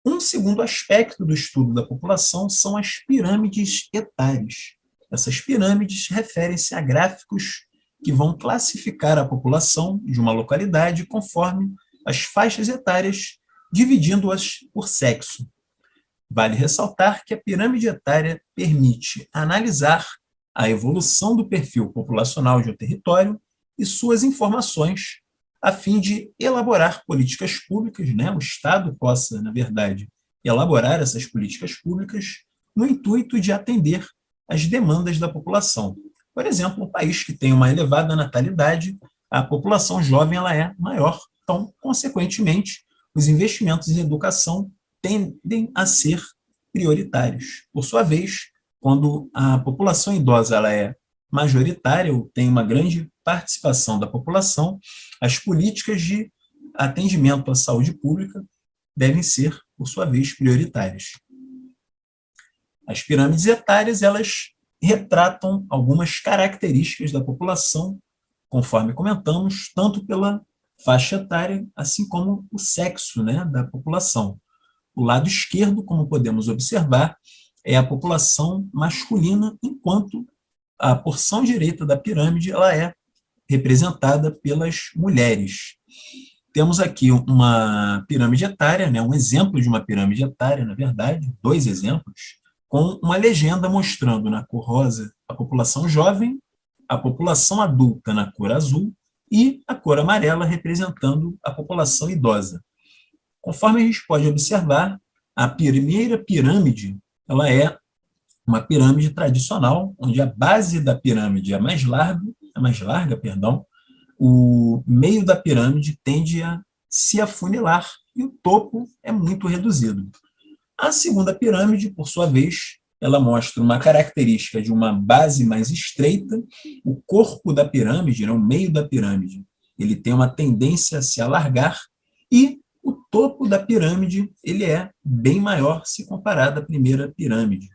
Um segundo aspecto do estudo da população são as pirâmides etárias. Essas pirâmides referem-se a gráficos que vão classificar a população de uma localidade conforme as faixas etárias, dividindo-as por sexo. Vale ressaltar que a pirâmide etária permite analisar a evolução do perfil populacional de um território e suas informações, a fim de elaborar políticas públicas, né? O Estado possa, na verdade, elaborar essas políticas públicas no intuito de atender às demandas da população. Por exemplo, um país que tem uma elevada natalidade, a população jovem ela é maior, então, consequentemente, os investimentos em educação tendem a ser prioritários. Por sua vez, quando a população idosa ela é majoritária ou tem uma grande participação da população, as políticas de atendimento à saúde pública devem ser, por sua vez, prioritárias. As pirâmides etárias, elas retratam algumas características da população, conforme comentamos, tanto pela faixa etária, assim como o sexo, né, da população. O lado esquerdo, como podemos observar, é a população masculina, enquanto a porção direita da pirâmide ela é representada pelas mulheres. Temos aqui uma pirâmide etária, né, um exemplo de uma pirâmide etária, na verdade, dois exemplos, com uma legenda mostrando na cor rosa a população jovem, a população adulta na cor azul e a cor amarela representando a população idosa. Conforme a gente pode observar, a primeira pirâmide ela é uma pirâmide tradicional, onde a base da pirâmide é mais larga, perdão, o meio da pirâmide tende a se afunilar e o topo é muito reduzido. A segunda pirâmide, por sua vez, ela mostra uma característica de uma base mais estreita, o corpo da pirâmide, né, o meio da pirâmide, ele tem uma tendência a se alargar e o topo da pirâmide ele é bem maior se comparado à primeira pirâmide.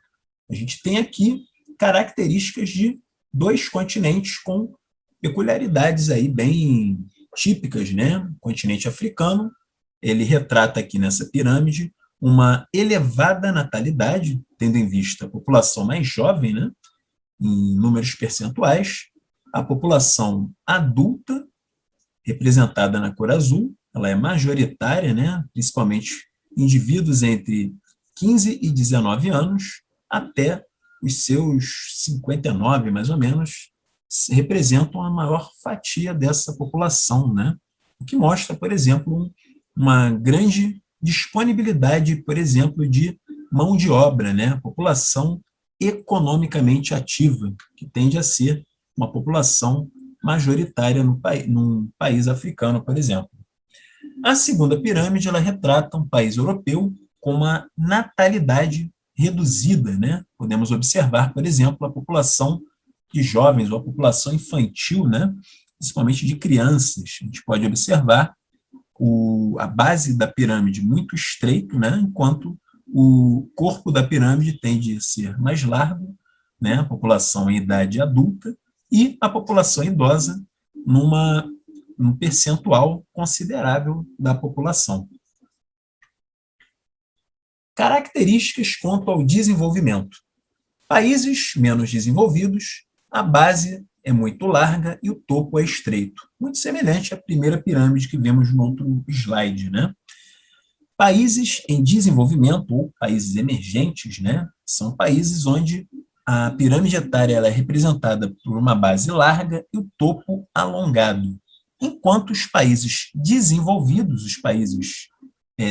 A gente tem aqui características de dois continentes com peculiaridades aí bem típicas, né? O continente africano, ele retrata aqui nessa pirâmide uma elevada natalidade, tendo em vista a população mais jovem, né? Em números percentuais, a população adulta, representada na cor azul, ela é majoritária, né? Principalmente indivíduos entre 15 e 19 anos, até os seus 59, mais ou menos, representam a maior fatia dessa população, né? O que mostra, por exemplo, uma grande disponibilidade, por exemplo, de mão de obra, né? A população economicamente ativa, que tende a ser uma população majoritária num país africano, por exemplo. A segunda pirâmide ela retrata um país europeu com uma natalidade reduzida, né? Podemos observar, por exemplo, a população de jovens ou a população infantil, né? Principalmente de crianças. A gente pode observar a base da pirâmide muito estreito, né? Enquanto o corpo da pirâmide tende a ser mais largo, né? A população em idade adulta e a população idosa num percentual considerável da população. Características quanto ao desenvolvimento. Países menos desenvolvidos, a base é muito larga e o topo é estreito, muito semelhante à primeira pirâmide que vemos no outro slide, né? Países em desenvolvimento ou países emergentes, né, são países onde a pirâmide etária ela é representada por uma base larga e o topo alongado, enquanto os países desenvolvidos, os países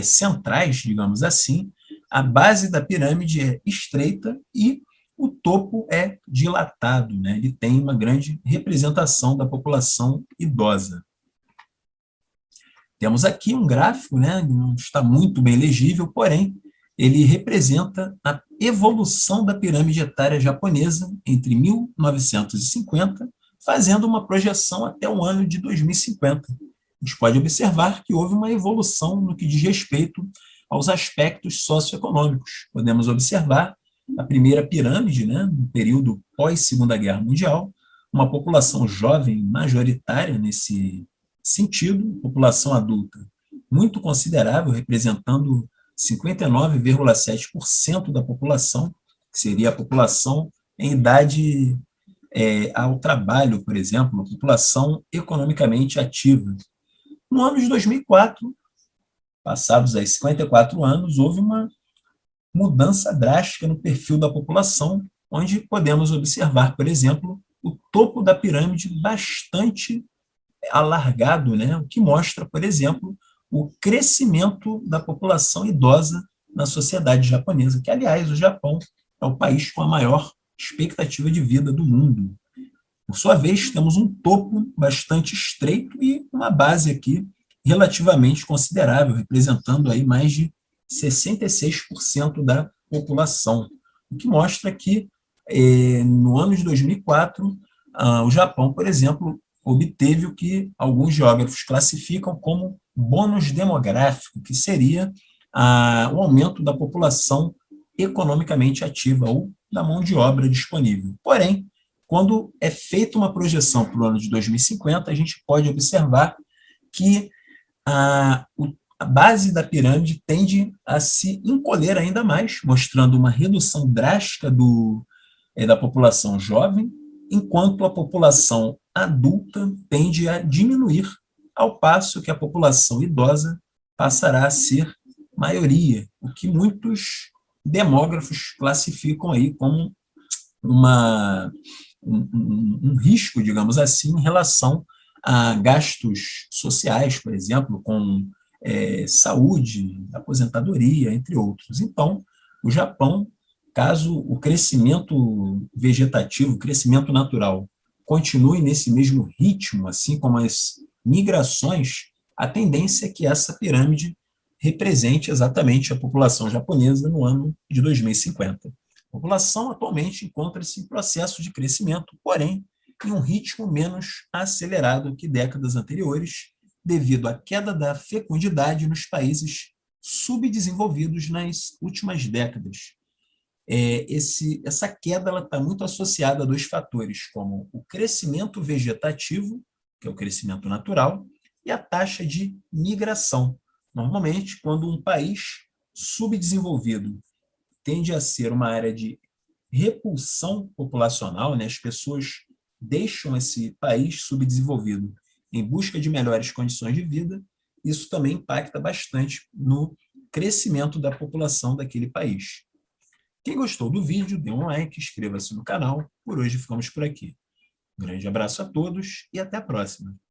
centrais, digamos assim, a base da pirâmide é estreita e o topo é dilatado, né? Ele tem uma grande representação da população idosa. Temos aqui um gráfico, né? Não está muito bem legível, porém, ele representa a evolução da pirâmide etária japonesa entre 1950, fazendo uma projeção até o ano de 2050. A gente pode observar que houve uma evolução no que diz respeito aos aspectos socioeconômicos. Podemos observar a primeira pirâmide, né, no período pós-Segunda Guerra Mundial, uma população jovem majoritária nesse sentido, população adulta muito considerável, representando 59,7% da população, que seria a população em idade ao trabalho, por exemplo, a população economicamente ativa. No ano de 2004, passados aí 54 anos, houve uma mudança drástica no perfil da população, onde podemos observar, por exemplo, o topo da pirâmide bastante alargado, né? O que mostra, por exemplo, o crescimento da população idosa na sociedade japonesa, que, aliás, o Japão é o país com a maior expectativa de vida do mundo. Por sua vez, temos um topo bastante estreito e uma base aqui relativamente considerável, representando aí mais de 66% da população, o que mostra que no ano de 2004, o Japão, por exemplo, obteve o que alguns geógrafos classificam como bônus demográfico, que seria o aumento da população economicamente ativa ou da mão de obra disponível. Porém, quando é feita uma projeção para o ano de 2050, a gente pode observar que a base da pirâmide tende a se encolher ainda mais, mostrando uma redução drástica da população jovem, enquanto a população adulta tende a diminuir, ao passo que a população idosa passará a ser maioria, o que muitos demógrafos classificam aí como um risco, digamos assim, em relação a gastos sociais, por exemplo, com saúde, aposentadoria, entre outros. Então, o Japão, caso o crescimento vegetativo, o crescimento natural, continue nesse mesmo ritmo, assim como as migrações, a tendência é que essa pirâmide represente exatamente a população japonesa no ano de 2050. A população atualmente encontra-se em processo de crescimento, porém, em um ritmo menos acelerado que décadas anteriores, devido à queda da fecundidade nos países subdesenvolvidos nas últimas décadas. Essa queda está muito associada a dois fatores, como o crescimento vegetativo, que é o crescimento natural, e a taxa de migração. Normalmente, quando um país subdesenvolvido tende a ser uma área de repulsão populacional, né? As pessoas deixam esse país subdesenvolvido em busca de melhores condições de vida, isso também impacta bastante no crescimento da população daquele país. Quem gostou do vídeo, dê um like, inscreva-se no canal. Por hoje ficamos por aqui. Um grande abraço a todos e até a próxima.